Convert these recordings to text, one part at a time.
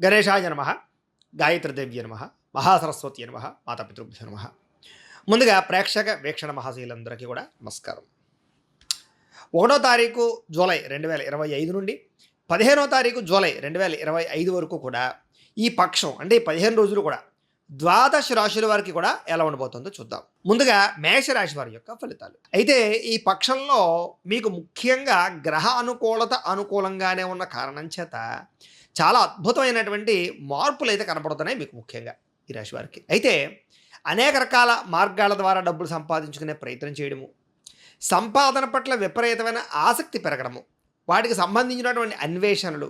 గణేశాయ నమః, గాయత్రీదేవ్య నమః, మహాసరస్వతి నమః, మాతాపితృభ్యో నమః. ముందుగా ప్రేక్షక వీక్షణ మహాశీలందరికీ కూడా నమస్కారం. 1వ తారీఖు జూలై 2025 నుండి 15వ తారీఖు జూలై 2025 వరకు కూడా ఈ పక్షం అంటే ఈ 15 రోజులు కూడా ద్వాదశ రాశుల వారికి కూడా ఎలా ఉండబోతుందో చూద్దాం. ముందుగా మేషరాశి వారి యొక్క ఫలితాలు. అయితే ఈ పక్షంలో మీకు ముఖ్యంగా గ్రహ అనుకూలంగానే ఉన్న కారణం చేత చాలా అద్భుతమైనటువంటి మార్పులు అయితే కనపడుతున్నాయి మీకు ముఖ్యంగా ఈ రాశి వారికి. అయితే అనేక రకాల మార్గాల ద్వారా డబ్బులు సంపాదించుకునే ప్రయత్నం చేయడము, సంపాదన పట్ల విపరీతమైన ఆసక్తి పెరగడము, వాటికి సంబంధించినటువంటి అన్వేషణలు,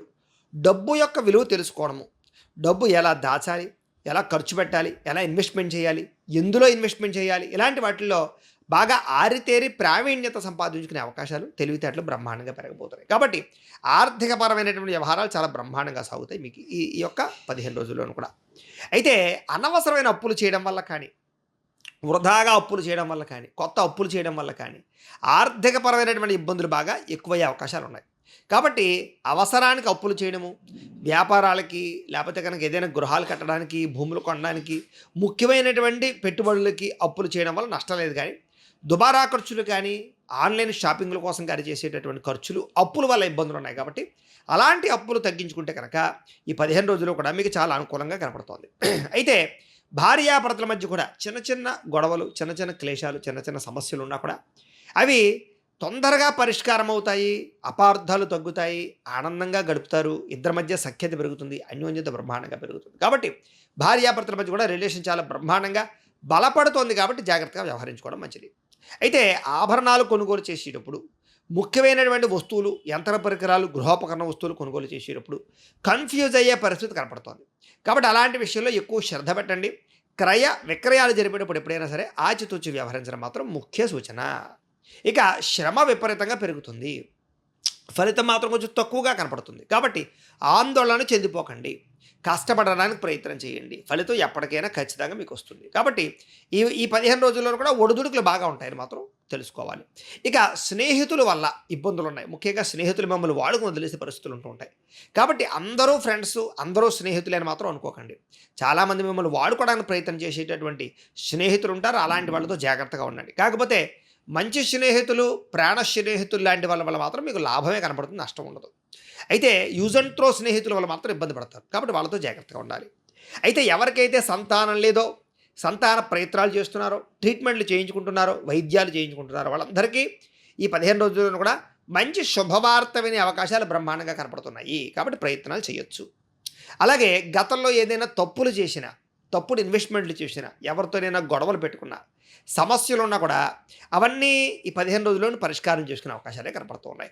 డబ్బు యొక్క విలువ తెలుసుకోవడము, డబ్బు ఎలా దాచాలి, ఎలా ఖర్చు పెట్టాలి, ఎలా ఇన్వెస్ట్మెంట్ చేయాలి, ఎందులో ఇన్వెస్ట్మెంట్ చేయాలి, ఇలాంటి వాటిల్లో బాగా ఆరితేరి ప్రావీణ్యత సంపాదించుకునే అవకాశాలు, తెలివితేటలు బ్రహ్మాండంగా పెరగబోతున్నాయి. కాబట్టి ఆర్థికపరమైనటువంటి వ్యవహారాలు చాలా బ్రహ్మాండంగా సాగుతాయి మీకు ఈ యొక్క 15 రోజుల్లోనూ కూడా. అయితే అనవసరమైన అప్పులు చేయడం వల్ల కానీ, వృధాగా అప్పులు చేయడం వల్ల కానీ, కొత్త అప్పులు చేయడం వల్ల కానీ ఆర్థికపరమైనటువంటి ఇబ్బందులు బాగా ఎక్కువయ్యే అవకాశాలు ఉన్నాయి. కాబట్టి అవసరానికి అప్పులు చేయడము, వ్యాపారాలకి లేకపోతే కనుక ఏదైనా గృహాలు కట్టడానికి, భూములు కొనడానికి, ముఖ్యమైనటువంటి పెట్టుబడులకి అప్పులు చేయడం వల్ల నష్టం లేదు. కానీ దుబారా ఖర్చులు కానీ, ఆన్లైన్ షాపింగ్ల కోసం కానీ చేసేటటువంటి ఖర్చులు, అప్పుల వల్ల ఇబ్బందులు ఉన్నాయి. కాబట్టి అలాంటి అప్పులు తగ్గించుకుంటే కనుక ఈ 15 రోజులు కూడా మీకు చాలా అనుకూలంగా కనపడుతోంది. అయితే భార్యాభర్తల మధ్య కూడా చిన్న చిన్న గొడవలు, చిన్న చిన్న క్లేశాలు, చిన్న చిన్న సమస్యలు ఉన్నా కూడా అవి తొందరగా పరిష్కారం అవుతాయి, అపార్థాలు తగ్గుతాయి, ఆనందంగా గడుపుతారు, ఇద్దరి మధ్య సఖ్యత పెరుగుతుంది, అన్యోన్యత బ్రహ్మాండంగా పెరుగుతుంది. కాబట్టి భార్యాభర్తల మధ్య కూడా రిలేషన్ చాలా బ్రహ్మాండంగా బలపడుతోంది. కాబట్టి జాగ్రత్తగా వ్యవహరించుకోవడం మంచిది. అయితే ఆభరణాలు కొనుగోలు చేసేటప్పుడు, ముఖ్యమైనటువంటి వస్తువులు, యంత్ర పరికరాలు, గృహోపకరణ వస్తువులు కొనుగోలు చేసేటప్పుడు కన్ఫ్యూజ్ అయ్యే పరిస్థితి కనపడుతోంది. కాబట్టి అలాంటి విషయంలో ఎక్కువ శ్రద్ధ పెట్టండి. క్రయ విక్రయాలు జరిపేటప్పుడు ఎప్పుడైనా సరే ఆచితూచి వ్యవహరించడం మాత్రం ముఖ్య సూచన. ఇక శ్రమ విపరీతంగా పెరుగుతుంది, ఫలితం మాత్రం కొంచెం తక్కువగా కనపడుతుంది. కాబట్టి ఆందోళన చెందిపోకండి, కష్టపడడానికి ప్రయత్నం చేయండి, ఫలితం ఎప్పటికైనా ఖచ్చితంగా మీకు వస్తుంది. కాబట్టి ఈ 15 రోజుల్లో కూడా ఒడిదుడుకులు బాగా ఉంటాయని మాత్రం తెలుసుకోవాలి. ఇక స్నేహితుల వల్ల ఇబ్బందులు ఉన్నాయి. ముఖ్యంగా స్నేహితులు మిమ్మల్ని వాడుకుని వదిలేసే పరిస్థితులు ఉంటూ ఉంటాయి. కాబట్టి అందరూ ఫ్రెండ్స్, అందరూ స్నేహితులే అని మాత్రం అనుకోకండి. చాలామంది మిమ్మల్ని వాడుకోవడానికి ప్రయత్నం చేసేటటువంటి స్నేహితులు ఉంటారు. అలాంటి వాళ్ళతో జాగ్రత్తగా ఉండండి. కాకపోతే మంచి స్నేహితులు, ప్రాణ స్నేహితులు లాంటి వాళ్ళ వల్ల మాత్రం మీకు లాభమే కనపడుతుంది, నష్టం ఉండదు. అయితే యూజ్ అండ్ త్రో స్నేహితుల వల్ల మాత్రం ఇబ్బంది పడతారు. కాబట్టి వాళ్ళతో జాగ్రత్తగా ఉండాలి. అయితే ఎవరికైతే సంతానం లేదో, సంతాన ప్రయత్నాలు చేస్తున్నారో, ట్రీట్మెంట్లు చేయించుకుంటున్నారో, వైద్యాలు చేయించుకుంటున్నారో వాళ్ళందరికీ ఈ 15 రోజుల్లో కూడా మంచి శుభవార్త వినే అవకాశాలు బ్రహ్మాండంగా కనపడుతున్నాయి. కాబట్టి ప్రయత్నాలు చేయొచ్చు. అలాగే గతంలో ఏదైనా తప్పులు చేసినా, తప్పుడు ఇన్వెస్ట్మెంట్లు చేసినా, ఎవరితోనైనా గొడవలు పెట్టుకున్నా, సమస్యలు ఉన్నా కూడా అవన్నీ ఈ 15 రోజుల్లోనూ పరిష్కారం చేసుకునే అవకాశాలే కనపడుతూ ఉన్నాయి.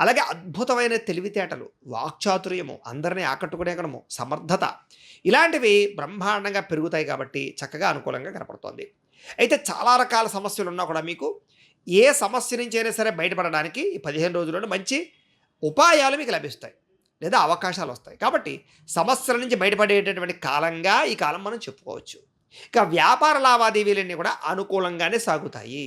అలాగే అద్భుతమైన తెలివితేటలు, వాక్చాతుర్యము, అందరినీ ఆకట్టుకునేకడము, సమర్థత, ఇలాంటివి బ్రహ్మాండంగా పెరుగుతాయి. కాబట్టి చక్కగా అనుకూలంగా కనపడుతోంది. అయితే చాలా రకాల సమస్యలు ఉన్నా కూడా మీకు ఏ సమస్య నుంచి అయినా సరే బయటపడడానికి ఈ 15 రోజుల్లోనూ మంచి ఉపాయాలు మీకు లభిస్తాయి లేదా అవకాశాలు వస్తాయి. కాబట్టి సమస్యల నుంచి బయటపడేటటువంటి కాలంగా ఈ కాలం మనం చెప్పుకోవచ్చు. ఇక వ్యాపార లావాదేవీలన్నీ కూడా అనుకూలంగానే సాగుతాయి,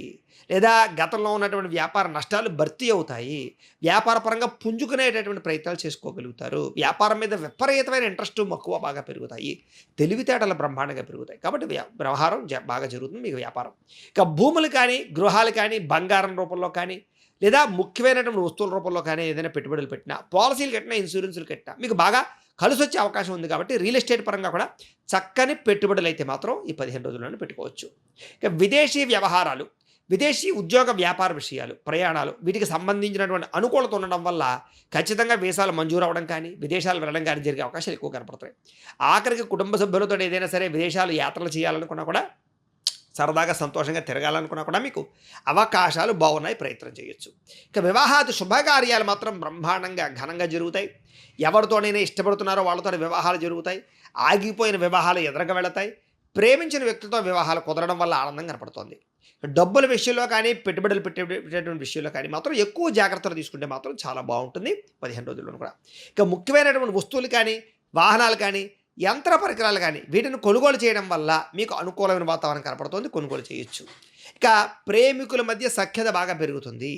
లేదా గతంలో ఉన్నటువంటి వ్యాపార నష్టాలు భర్తీ అవుతాయి. వ్యాపార పరంగా పుంజుకునేటటువంటి ప్రయత్నాలు చేసుకోగలుగుతారు. వ్యాపారం మీద విపరీతమైన ఇంట్రెస్ట్, మక్కువ బాగా పెరుగుతాయి. తెలివితేటలు బ్రహ్మాండంగా పెరుగుతాయి. కాబట్టి వ్యవహారం బాగా జరుగుతుంది మీకు వ్యాపారం. ఇక భూములు కానీ, గృహాలు కానీ, బంగారం రూపంలో కానీ, లేదా ముఖ్యమైనటువంటి వస్తువుల రూపంలో కానీ ఏదైనా పెట్టుబడులు పెట్టినా, పాలసీలు కట్టినా, ఇన్సూరెన్సులు కట్టినా మీకు బాగా కలిసి వచ్చే అవకాశం ఉంది. కాబట్టి రియల్ ఎస్టేట్ పరంగా కూడా చక్కని పెట్టుబడులు అయితే మాత్రం ఈ 15 రోజుల్లోనే పెట్టుకోవచ్చు. ఇక విదేశీ వ్యవహారాలు, విదేశీ ఉద్యోగ వ్యాపార విషయాలు, ప్రయాణాలు, వీటికి సంబంధించినటువంటి అనుకూలత ఉండడం వల్ల ఖచ్చితంగా వీసాలు మంజూరు అవ్వడం కానీ, విదేశాలు వెళ్ళడం కానీ జరిగే అవకాశాలు ఎక్కువ కనపడతాయి. ఆఖరికి కుటుంబ సభ్యులతో ఏదైనా సరే విదేశాలు యాత్రలు చేయాలనుకున్నా కూడా, సరదాగా సంతోషంగా తిరగాలనుకున్నా కూడా మీకు అవకాశాలు బాగున్నాయి, ప్రయత్నం చేయొచ్చు. ఇక వివాహాది శుభకార్యాలు మాత్రం బ్రహ్మాండంగా ఘనంగా జరుగుతాయి. ఎవరితోనైనా ఇష్టపడుతున్నారో వాళ్ళతో వివాహాలు జరుగుతాయి. ఆగిపోయిన వివాహాలు ఎదురుగా వెళతాయి. ప్రేమించిన వ్యక్తితో వివాహాలు కుదరడం వల్ల ఆనందం కనపడుతోంది. డబ్బుల విషయంలో కానీ, పెట్టుబడులు పెట్టేటువంటి విషయంలో కానీ మాత్రం ఎక్కువ జాగ్రత్తలు తీసుకుంటే మాత్రం చాలా బాగుంటుంది 15 రోజుల్లోనూ కూడా. ఇక ముఖ్యమైనటువంటి వస్తువులు కానీ, వాహనాలు కానీ, యంత్ర పరికరాలు కానీ వీటిని కొనుగోలు చేయడం వల్ల మీకు అనుకూలమైన వాతావరణం కనపడుతుంది, కొనుగోలు చేయొచ్చు. ఇక ప్రేమికుల మధ్య సఖ్యత బాగా పెరుగుతుంది.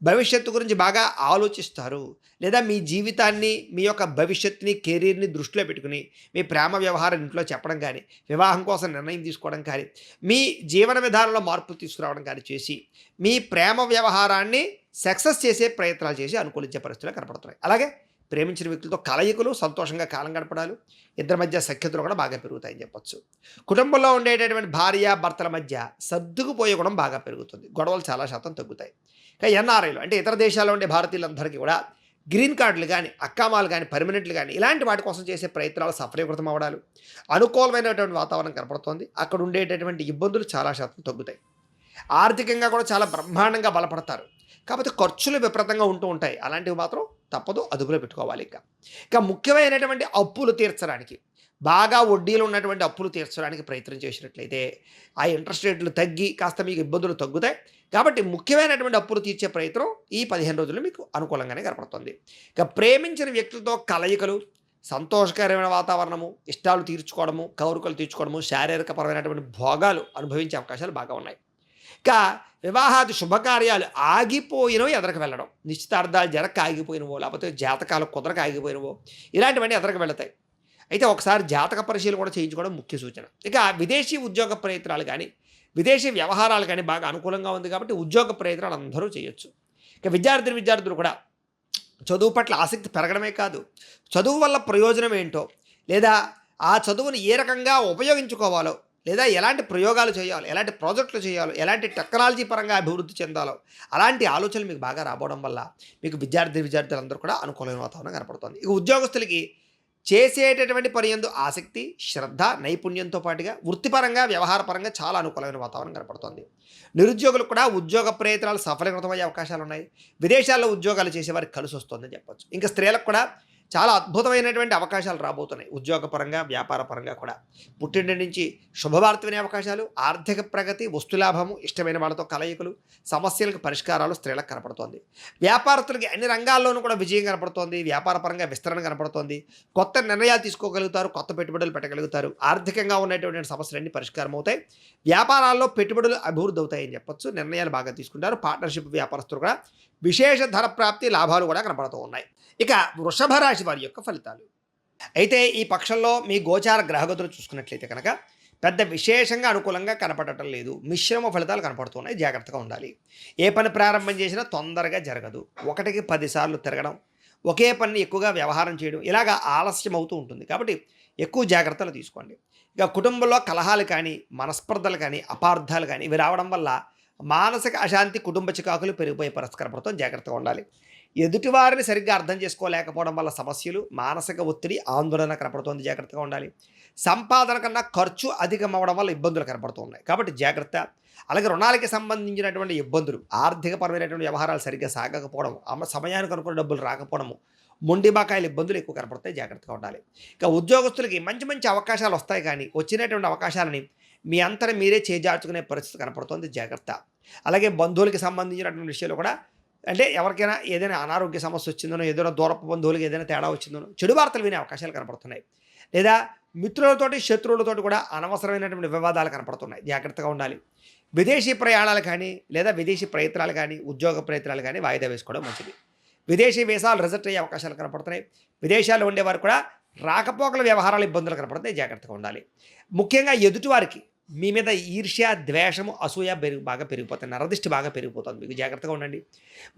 భవిష్యత్తు గురించి బాగా ఆలోచిస్తారు. లేదా మీ జీవితాన్ని, మీ యొక్క భవిష్యత్తుని, కెరీర్‌ని దృష్టిలో పెట్టుకొని, మీ ప్రేమ వ్యవహారం ఇంట్లో చెప్పడం గానీ, వివాహం కోసం నిర్ణయం తీసుకోవడం కానీ, మీ జీవన విధానంలో మార్పులు తీసుకురావడం కానీ చేసి, మీ ప్రేమ వ్యవహారాన్ని సక్సెస్ చేసే ప్రయత్నాలు చేసి అనుకూలించే పరిస్థితులు కనపడుతున్నాయి. అలాగే ప్రేమించిన వ్యక్తులతో కలయికలు, సంతోషంగా కాలం గడపడాలు, ఇద్దరి మధ్య సఖ్యతలు కూడా బాగా పెరుగుతాయని చెప్పొచ్చు. కుటుంబంలో ఉండేటటువంటి భార్య, భర్తల మధ్య సర్దుకుపోయే గుణం బాగా పెరుగుతుంది. గొడవలు చాలా శాతం తగ్గుతాయి. ఇక ఎన్ఆర్ఐలు అంటే ఇతర దేశాల్లో ఉండే భారతీయులందరికీ కూడా గ్రీన్ కార్డులు కానీ, అక్కామాలు కానీ, పర్మనెంట్లు కానీ ఇలాంటి వాటి కోసం చేసే ప్రయత్నాలు సఫలీకృతం అవ్వడాలు, అనుకూలమైనటువంటి వాతావరణం కనపడుతోంది. అక్కడ ఉండేటటువంటి ఇబ్బందులు చాలా శాతం తగ్గుతాయి. ఆర్థికంగా కూడా చాలా బ్రహ్మాండంగా బలపడతారు. కాకపోతే ఖర్చులు విపరీతంగా ఉంటూ ఉంటాయి. అలాంటివి మాత్రం తప్పదు, అదుపులో పెట్టుకోవాలి. ఇక ముఖ్యమైనటువంటి అప్పులు తీర్చడానికి, బాగా వడ్డీలు ఉన్నటువంటి అప్పులు తీర్చడానికి ప్రయత్నం చేసినట్లయితే ఆ ఇంట్రెస్ట్ రేట్లు తగ్గి కాస్త మీకు ఇబ్బందులు తగ్గుతాయి. కాబట్టి ముఖ్యమైనటువంటి అప్పులు తీర్చే ప్రయత్నం ఈ 15 రోజుల్లో మీకు అనుకూలంగానే కనపడుతుంది. ఇక ప్రేమించిన వ్యక్తులతో కలయికలు, సంతోషకరమైన వాతావరణము, ఇష్టాలు తీర్చుకోవడము, కోరికలు తీర్చుకోవడము, శారీరకపరమైనటువంటి భోగాలు అనుభవించే అవకాశాలు బాగా ఉన్నాయి. ఇక వివాహాది శుభకార్యాలు ఆగిపోయినవి ఎదరకు వెళ్ళడం, నిశ్చితార్థాలు జరగక ఆగిపోయినవో, లేకపోతే జాతకాలు కుదరక ఆగిపోయినవో ఇలాంటివన్నీ ఎదరకు వెళతాయి. అయితే ఒకసారి జాతక పరిశీలన కూడా చేయించుకోవడం ముఖ్య సూచన. ఇక విదేశీ ఉద్యోగ ప్రయత్నాలు కానీ, విదేశీ వ్యవహారాలు కానీ బాగా అనుకూలంగా ఉంది కాబట్టి ఉద్యోగ ప్రయత్నాలు అందరూ చేయొచ్చు. ఇక విద్యార్థులు కూడా చదువు పట్ల ఆసక్తి పెరగడమే కాదు, చదువు వల్ల ప్రయోజనం ఏంటో, లేదా ఆ చదువును ఏ రకంగా ఉపయోగించుకోవాలో, లేదా ఎలాంటి ప్రయోగాలు చేయాలో, ఎలాంటి ప్రాజెక్టులు చేయాలో, ఎలాంటి టెక్నాలజీ పరంగా అభివృద్ధి చెందాలో అలాంటి ఆలోచనలు మీకు బాగా రాబోవడం వల్ల మీకు విద్యార్థులందరూ కూడా అనుకూలమైన వాతావరణం కనపడుతుంది. ఇక ఉద్యోగస్తులకి చేసేటటువంటి పని యందు ఆసక్తి, శ్రద్ధ, నైపుణ్యంతో పాటుగా వృత్తిపరంగా, వ్యవహారపరంగా చాలా అనుకూలమైన వాతావరణం కనపడుతుంది. నిరుద్యోగులకు కూడా ఉద్యోగ ప్రయత్నాలు సఫలీకృతమయ్యే అవకాశాలు ఉన్నాయి. విదేశాల్లో ఉద్యోగాలు చేసేవారికి కలిసి వస్తుందని చెప్పొచ్చు. ఇంకా స్త్రీలకు కూడా చాలా అద్భుతమైనటువంటి అవకాశాలు రాబోతున్నాయి. ఉద్యోగపరంగా, వ్యాపారపరంగా కూడా పుట్టింటి నుంచి శుభవార్త వినే అవకాశాలు, ఆర్థిక ప్రగతి, వస్తులాభము, ఇష్టమైన వాళ్ళతో కలయికలు, సమస్యలకు పరిష్కారాలు స్త్రీలకు కనపడుతోంది. వ్యాపారస్తులకి అన్ని రంగాల్లోనూ కూడా విజయం కనపడుతోంది. వ్యాపారపరంగా విస్తరణ కనపడుతోంది. కొత్త నిర్ణయాలు తీసుకోగలుగుతారు, కొత్త పెట్టుబడులు పెట్టగలుగుతారు. ఆర్థికంగా ఉన్నటువంటి సమస్యలన్నీ పరిష్కారం అవుతాయి. వ్యాపారాల్లో పెట్టుబడులు అభివృద్ధి అవుతాయని చెప్పొచ్చు. నిర్ణయాలు బాగా తీసుకుంటారు. పార్ట్నర్షిప్ వ్యాపారస్తులు కూడా విశేష ధన ప్రాప్తి, లాభాలు కూడా కనపడుతూ ఉన్నాయి. ఇక వృషభ రాశి వారి యొక్క ఫలితాలు. అయితే ఈ పక్షంలో మీ గోచార గ్రహగతులు చూసుకున్నట్లయితే కనుక పెద్ద విశేషంగా అనుకూలంగా కనపడటం లేదు. మిశ్రమ ఫలితాలు కనపడుతున్నాయి. జాగ్రత్తగా ఉండాలి. ఏ పని ప్రారంభం చేసినా తొందరగా జరగదు. 1కి 10 సార్లు తిరగడం, ఒకే పని ఎక్కువగా వ్యవహారం చేయడం ఇలాగా ఆలస్యం అవుతూ ఉంటుంది. కాబట్టి ఎక్కువ జాగ్రత్తలు తీసుకోండి. ఇక కుటుంబంలో కలహాలు కానీ, మనస్పర్ధలు కానీ, అపార్థాలు కానీ ఇవి రావడం వల్ల మానసిక అశాంతి, కుటుంబ చికాకులు పెరిగిపోయే పరిస్థితి కనపడుతుంది. జాగ్రత్తగా ఉండాలి. ఎదుటివారిని సరిగ్గా అర్థం చేసుకోలేకపోవడం వల్ల సమస్యలు, మానసిక ఒత్తిడి, ఆందోళన కనపడుతోంది. జాగ్రత్తగా ఉండాలి. సంపాదన కన్నా ఖర్చు అధికమవ్వడం వల్ల ఇబ్బందులు కనపడుతూ ఉన్నాయి. కాబట్టి జాగ్రత్త. అలాగే రుణాలకి సంబంధించినటువంటి ఇబ్బందులు, ఆర్థికపరమైనటువంటి వ్యవహారాలు సరిగ్గా సాగకపోవడం, సమయానికి అనుకున్న డబ్బులు రాకపోవడము, మొండి బకాయిల ఇబ్బందులు ఎక్కువ కనపడతాయి. జాగ్రత్తగా ఉండాలి. ఇక ఉద్యోగస్తులకి మంచి మంచి అవకాశాలు వస్తాయి కానీ వచ్చినటువంటి అవకాశాలని మీ అంతట మీరే చేజార్చుకునే పరిస్థితి కనపడుతుంది. జాగ్రత్త. అలాగే బంధువులకి సంబంధించినటువంటి విషయాలు కూడా అంటే ఎవరికైనా ఏదైనా అనారోగ్య సమస్య వచ్చిందనో, ఏదైనా దూరపు బంధువులకి ఏదైనా తేడా వచ్చిందనో చెడు వార్తలు వినే అవకాశాలు కనపడుతున్నాయి. లేదా మిత్రులతోటి, శత్రువులతోటి కూడా అనవసరమైనటువంటి వివాదాలు కనపడుతున్నాయి. జాగ్రత్తగా ఉండాలి. విదేశీ ప్రయాణాలు కానీ, లేదా విదేశీ ప్రయత్నాలు కానీ, ఉద్యోగ ప్రయత్నాలు కానీ వాయిదా వేసుకోవడం మంచిది. విదేశీ వీసాలు రిజెక్ట్ అయ్యే అవకాశాలు కనపడుతున్నాయి. విదేశాల్లో ఉండేవారు కూడా రాకపోకల వ్యవహారాలు ఇబ్బందులు కనపడతాయి. జాగ్రత్తగా ఉండాలి. ముఖ్యంగా ఎదుటివారికి మీ మీద ఈర్ష్య, ద్వేషము, అసూయ బాగా పెరిగిపోతాయి. నరదిష్టి బాగా పెరిగిపోతుంది. మీకు జాగ్రత్తగా ఉండండి.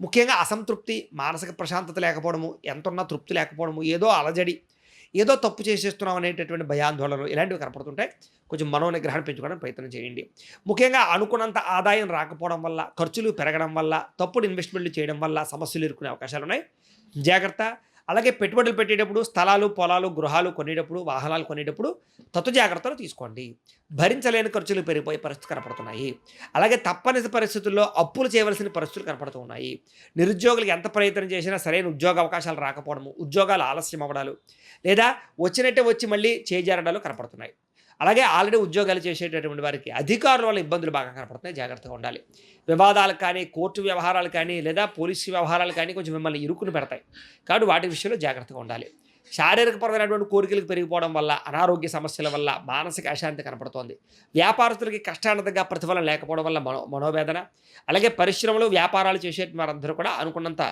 ముఖ్యంగా అసంతృప్తి, మానసిక ప్రశాంతత లేకపోవడము, ఎంతున్నా తృప్తి లేకపోవడము, ఏదో అలజడి, ఏదో తప్పు చేసేస్తున్నాం అనేటటువంటి భయాందోళనలు ఇలాంటివి కనపడుతుంటాయి. కొంచెం మనోనిగ్రహాన్ని పెంచుకోవడానికి ప్రయత్నం చేయండి. ముఖ్యంగా అనుకున్నంత ఆదాయం రాకపోవడం వల్ల, ఖర్చులు పెరగడం వల్ల, తప్పుడు ఇన్వెస్ట్మెంట్లు చేయడం వల్ల సమస్యలు ఎదుర్కొనే అవకాశాలు ఉన్నాయి. జాగ్రత్త. అలాగే పెట్టుబడులు పెట్టేటప్పుడు, స్థలాలు, పొలాలు, గృహాలు కొనేటప్పుడు, వాహనాలు కొనేటప్పుడు తత్తు జాగ్రత్తలు తీసుకోండి. భరించలేని ఖర్చులు పెరిగిపోయే పరిస్థితి కనపడుతున్నాయి. అలాగే తప్పని పరిస్థితుల్లో అప్పులు చేయవలసిన పరిస్థితులు కనపడుతూ ఉన్నాయి. నిరుద్యోగులకు ఎంత ప్రయత్నం చేసినా సరైన ఉద్యోగ అవకాశాలు రాకపోవడము, ఉద్యోగాలు ఆలస్యం అవ్వడాలు, లేదా వచ్చినట్టే వచ్చి మళ్ళీ చేజారడాలు కనపడుతున్నాయి. అలాగే ఆల్రెడీ ఉద్యోగాలు చేసేటటువంటి వారికి అధికారుల వల్ల ఇబ్బందులు బాగా కనపడుతున్నాయి. జాగ్రత్తగా ఉండాలి. వివాదాలకు కానీ, కోర్టు వ్యవహారాలు కానీ, లేదా పోలీసు వ్యవహారాలు కానీ కొంచెం మిమ్మల్ని ఇరుక్కుని పెడతాయి. కాబట్టి వాటి విషయంలో జాగ్రత్తగా ఉండాలి. శారీరకపరమైనటువంటి కోరికలకు పెరిగిపోవడం వల్ల, అనారోగ్య సమస్యల వల్ల మానసిక అశాంతి కనపడుతోంది. వ్యాపారస్తులకి కష్టానికి తగ్గ ప్రతిఫలం లేకపోవడం వల్ల మనోవేదన. అలాగే పరిశ్రమలు, వ్యాపారాలు చేసే వారందరూ కూడా అనుకున్నంత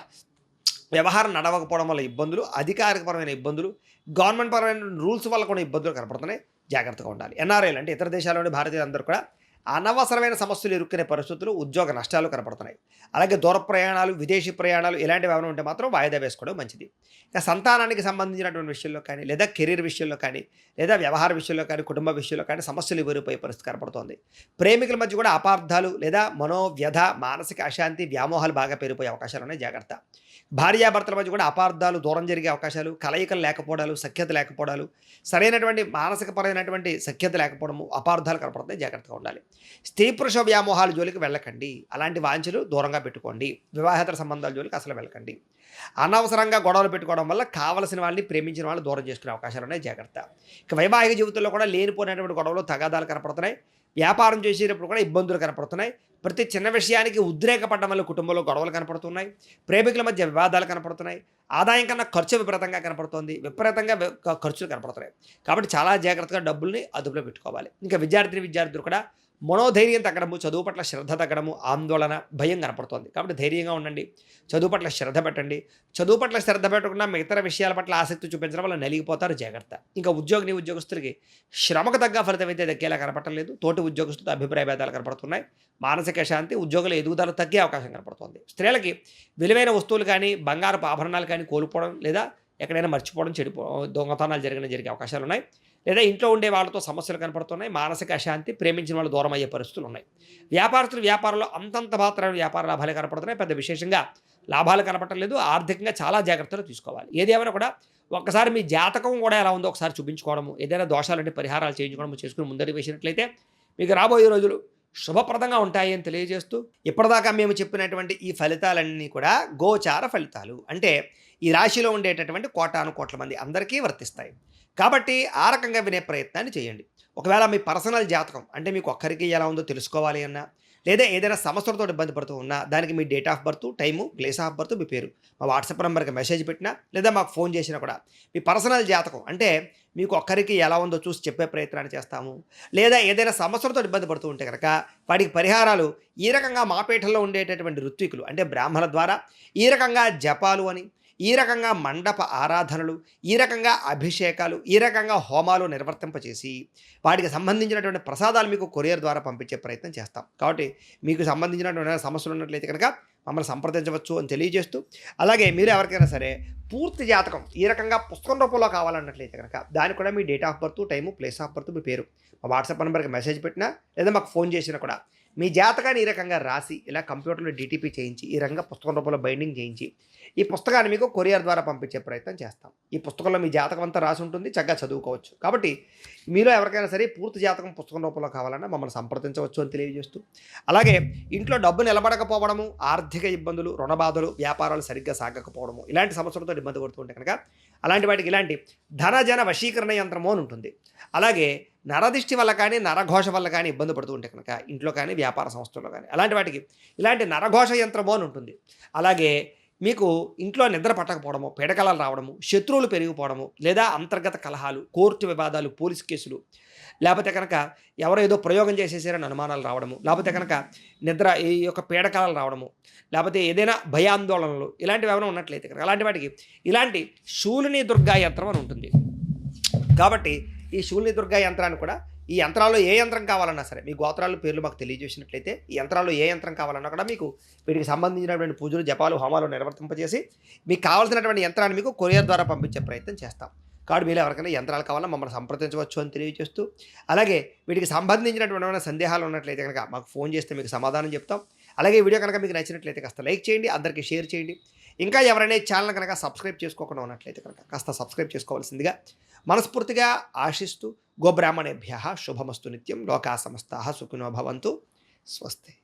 వ్యవహారం నడవకపోవడం వల్ల ఇబ్బందులు, అధికారికపరమైన ఇబ్బందులు, గవర్నమెంట్ పరమైన రూల్స్ వల్ల కూడా ఇబ్బందులు కనపడుతున్నాయి. జాగ్రత్తగా ఉండాలి. ఎన్ఆర్ఐలు అంటే ఇతర దేశాల్లోని భారతీయులందరూ కూడా అనవసరమైన సమస్యలు ఇరుక్కునే పరిస్థితులు, ఉద్యోగ నష్టాలు కనపడుతున్నాయి. అలాగే దూర ప్రయాణాలు, విదేశీ ప్రయాణాలు ఇలాంటివి ఏమైనా ఉంటే మాత్రం వాయిదా వేసుకోవడం మంచిది. ఇక సంతానానికి సంబంధించినటువంటి విషయంలో కానీ, లేదా కెరీర్ విషయంలో కానీ, లేదా వ్యవహార విషయంలో కానీ, కుటుంబ విషయంలో కానీ సమస్యలు ఎదురైపోయే పరిస్థితి కనపడుతోంది. ప్రేమికుల మధ్య కూడా అపార్థాలు లేదా మనోవ్యధ, మానసిక అశాంతి, వ్యామోహాలు బాగా పెరిగిపోయే అవకాశాలు ఉన్నాయి. జాగ్రత్త. భార్యాభర్తల మధ్య కూడా అపార్థాలు, దూరం జరిగే అవకాశాలు, కలయికలు లేకపోవడాలు, సఖ్యత లేకపోవడాలు, సరైనటువంటి మానసికపరమైనటువంటి సఖ్యత లేకపోవడము, అపార్థాలు కనపడుతున్నాయి. జాగ్రత్తగా ఉండాలి. స్త్రీ పురుష వ్యామోహాల జోలికి వెళ్ళకండి. అలాంటి వాంఛలు దూరంగా పెట్టుకోండి. వివాహేతర సంబంధాల జోలికి అసలు వెళ్ళకండి. అనవసరంగా గొడవలు పెట్టుకోవడం వల్ల కావలసిన వాళ్ళని, ప్రేమించిన వాళ్ళని దూరం చేసుకునే అవకాశాలు ఉన్నాయి. జాగ్రత్త. ఇక వైవాహిక జీవితంలో కూడా లేనిపోయినటువంటి గొడవలు, తగాదాలు కనపడుతున్నాయి. వ్యాపారం చేసేటప్పుడు కూడా ఇబ్బందులు కనపడుతున్నాయి. ప్రతి చిన్న విషయానికి ఉద్రేకపడడం వల్ల కుటుంబంలో గొడవలు కనపడుతున్నాయి. ప్రేమికుల మధ్య వివాదాలు కనపడుతున్నాయి. ఆదాయం కన్నా ఖర్చు విపరీతంగా కనపడుతోంది. విపరీతంగా ఖర్చులు కనపడుతున్నాయి. కాబట్టి చాలా జాగ్రత్తగా డబ్బుల్ని అదుపులో పెట్టుకోవాలి. ఇంకా విద్యార్థులు కూడా మనోధైర్యం తగ్గడము, చదువు పట్ల శ్రద్ధ తగ్గడము, ఆందోళన, భయం కనపడుతోంది. కాబట్టి ధైర్యంగా ఉండండి. చదువు పట్ల శ్రద్ధ పెట్టండి. చదువు పట్ల శ్రద్ధ పెట్టకుండా ఇతర విషయాల పట్ల ఆసక్తి చూపించడం వల్ల నలిగిపోతారు. జాగ్రత్త. ఇంకా ఉద్యోగస్తులకి శ్రమకు తగ్గ ఫలితం అయితే దక్కేలా కనపడటం లేదు. తోటి ఉద్యోగస్తులతో అభిప్రాయ భేదాలు కనపడుతున్నాయి. మానసిక శాంతి, ఉద్యోగుల ఎదుగుదల తగ్గే అవకాశం కనపడుతుంది. స్త్రీలకి విలువైన వస్తువులు కానీ, బంగారపు ఆభరణాలు కానీ కోల్పోవడం, లేదా ఎక్కడైనా మర్చిపోవడం, దొంగతనాలు జరిగే అవకాశాలు ఉన్నాయి. లేదా ఇంట్లో ఉండే వాళ్ళతో సమస్యలు కనపడుతున్నాయి. మానసిక అశాంతి, ప్రేమించిన వాళ్ళు దూరం అయ్యే పరిస్థితులు ఉన్నాయి. వ్యాపారంలో అంతంత మాత్రమే వ్యాపార లాభాలు కనపడుతున్నాయి. పెద్ద విశేషంగా లాభాలు కనపడటం లేదు. ఆర్థికంగా చాలా జాగ్రత్తలు తీసుకోవాలి. ఏదేమైనా కూడా ఒక్కసారి మీ జాతకం కూడా ఎలా ఉందో ఒకసారి చూపించుకోవడము, ఏదైనా దోషాలంటే పరిహారాలు చేయించుకోవడం చేసుకుని ముందరికి వేసినట్లయితే మీకు రాబోయే రోజులు శుభప్రదంగా ఉంటాయి అని తెలియజేస్తూ, ఇప్పటిదాకా మేము చెప్పినటువంటి ఈ ఫలితాలన్నీ కూడా గోచార ఫలితాలు. అంటే ఈ రాశిలో ఉండేటటువంటి కోటాను కోట్ల మంది అందరికీ వర్తిస్తాయి. కాబట్టి ఆ రకంగా వినే ప్రయత్నాన్ని చేయండి. ఒకవేళ మీ పర్సనల్ జాతకం అంటే మీకు ఒక్కరికి ఎలా ఉందో తెలుసుకోవాలి అన్నా, లేదా ఏదైనా సమస్యలతో ఇబ్బంది పడుతూ ఉన్నా, దానికి మీ date of birth, time, place of birth, మీ పేరు మా వాట్సాప్ నెంబర్కి మెసేజ్ పెట్టినా, లేదా మాకు ఫోన్ చేసినా కూడా మీ పర్సనల్ జాతకం అంటే మీకు ఒక్కరికి ఎలా ఉందో చూసి చెప్పే ప్రయత్నాన్ని చేస్తాము. లేదా ఏదైనా సమస్యలతో ఇబ్బంది పడుతూ ఉంటే కనుక వాటికి పరిహారాలు ఈ రకంగా మా పీఠంలో ఉండేటటువంటి ఋత్వికులు అంటే బ్రాహ్మణుల ద్వారా ఈ రకంగా జపాలు అని, ఈ రకంగా మండప ఆరాధనలు, ఈ రకంగా అభిషేకాలు, ఈ రకంగా హోమాలు నిర్వర్తింపచేసి వాటికి సంబంధించినటువంటి ప్రసాదాలు మీకు కొరియర్ ద్వారా పంపించే ప్రయత్నం చేస్తాం. కాబట్టి మీకు సంబంధించినటువంటి సమస్యలు ఉన్నట్లయితే కనుక మమ్మల్ని సంప్రదించవచ్చు అని తెలియజేస్తూ, అలాగే మీరు ఎవరికైనా సరే పూర్తి జాతకం ఈ రకంగా పుస్తకం రూపంలో కావాలన్నట్లయితే కనుక దానికి కూడా మీ date of birth, time, place of birth, మీ పేరు మా వాట్సాప్ నెంబర్కి మెసేజ్ పెట్టినా, లేదా మాకు ఫోన్ చేసినా కూడా మీ జాతకాన్ని ఈ రకంగా రాసి ఇలా కంప్యూటర్లో డిటిపి చేయించి ఈ రకంగా పుస్తకం రూపంలో బైండింగ్ చేయించి ఈ పుస్తకాన్ని మీకు కొరియర్ ద్వారా పంపించే ప్రయత్నం చేస్తాం. ఈ పుస్తకంలో మీ జాతకం అంతా రాసి ఉంటుంది, చక్కగా చదువుకోవచ్చు. కాబట్టి మీలో ఎవరికైనా సరే పూర్తి జాతకం పుస్తకం రూపంలో కావాలన్నా మమ్మల్ని సంప్రదించవచ్చు అని తెలియజేస్తూ, అలాగే ఇంట్లో డబ్బు నిలబడకపోవడము, ఆర్థిక ఇబ్బందులు, రుణబాధలు, వ్యాపారాలు సరిగ్గా సాగకపోవడము ఇలాంటి సమస్యలతో ఇబ్బంది పడుతూ ఉంటే కనుక అలాంటి వాటికి ఇలాంటి ధనజన వశీకరణ యంత్రము అని ఉంటుంది. అలాగే నరదిష్టి వల్ల కానీ, నరఘోష వల్ల కానీ ఇబ్బంది పడుతూ ఉంటే కనుక ఇంట్లో కానీ, వ్యాపార సంస్థల్లో కానీ అలాంటి వాటికి ఇలాంటి నరఘోష యంత్రము అని ఉంటుంది. అలాగే మీకు ఇంట్లో నిద్ర పట్టకపోవడము, పీడకలాలు రావడము, శత్రువులు పెరిగిపోవడము, లేదా అంతర్గత కలహాలు, కోర్టు వివాదాలు, పోలీస్ కేసులు, లేకపోతే కనుక ఎవరో ఏదో ప్రయోగం చేసేసారని అనుమానాలు రావడము, లేకపోతే కనుక నిద్ర ఈ యొక్క పీడకలాలు రావడము, లేకపోతే ఏదైనా భయాందోళనలు ఇలాంటివి ఏమైనా ఉన్నట్లయితే కనుక అలాంటి వాటికి ఇలాంటి శూలిని దుర్గా యంత్రం అని ఉంటుంది. కాబట్టి ఈ శూలిని దుర్గా యంత్రాన్ని కూడా ఈ యంత్రాల్లో ఏ యంత్రం కావాలన్నా సరే మీ గోత్రాల పేర్లు మాకు తెలియజేసినట్లయితే ఈ యంత్రాల్లో ఏ యంత్రం కావాలన్నా కూడా మీకు వీటికి సంబంధించినటువంటి పూజలు, జపాలు, హోమాలు నిర్వర్తింపజేసి మీకు కావాల్సినటువంటి యంత్రాన్ని మీకు కొరియర్ ద్వారా పంపించే ప్రయత్నం చేస్తాం. కాబట్టి మీరు ఎవరికైనా యంత్రాలు కావాలన్నా మమ్మల్ని సంప్రదించవచ్చు అని తెలియజేస్తూ, అలాగే వీటికి సంబంధించినటువంటి సందేహాలు ఉన్నట్లయితే కనుక మాకు ఫోన్ చేస్తే మీకు సమాధానం చెప్తాం. అలాగే వీడియో కనుక మీకు నచ్చినట్లయితే కాస్త లైక్ చేయండి, అందరికీ షేర్ చేయండి. ఇంకా ఎవరైనా ఛానల్ కనుక సబ్స్క్రైబ్ చేసుకోకుండా ఉన్నట్లయితే కనుక కాస్త సబ్స్క్రైబ్ చేసుకోవాల్సిందిగా మనస్ఫూర్తిగా ఆశిస్తూ, గోబ్రాహ్మణేభ్యః శుభమస్తు నిత్యం, లోకా సమస్తాః సుఖినో భవంతు, స్వస్తి.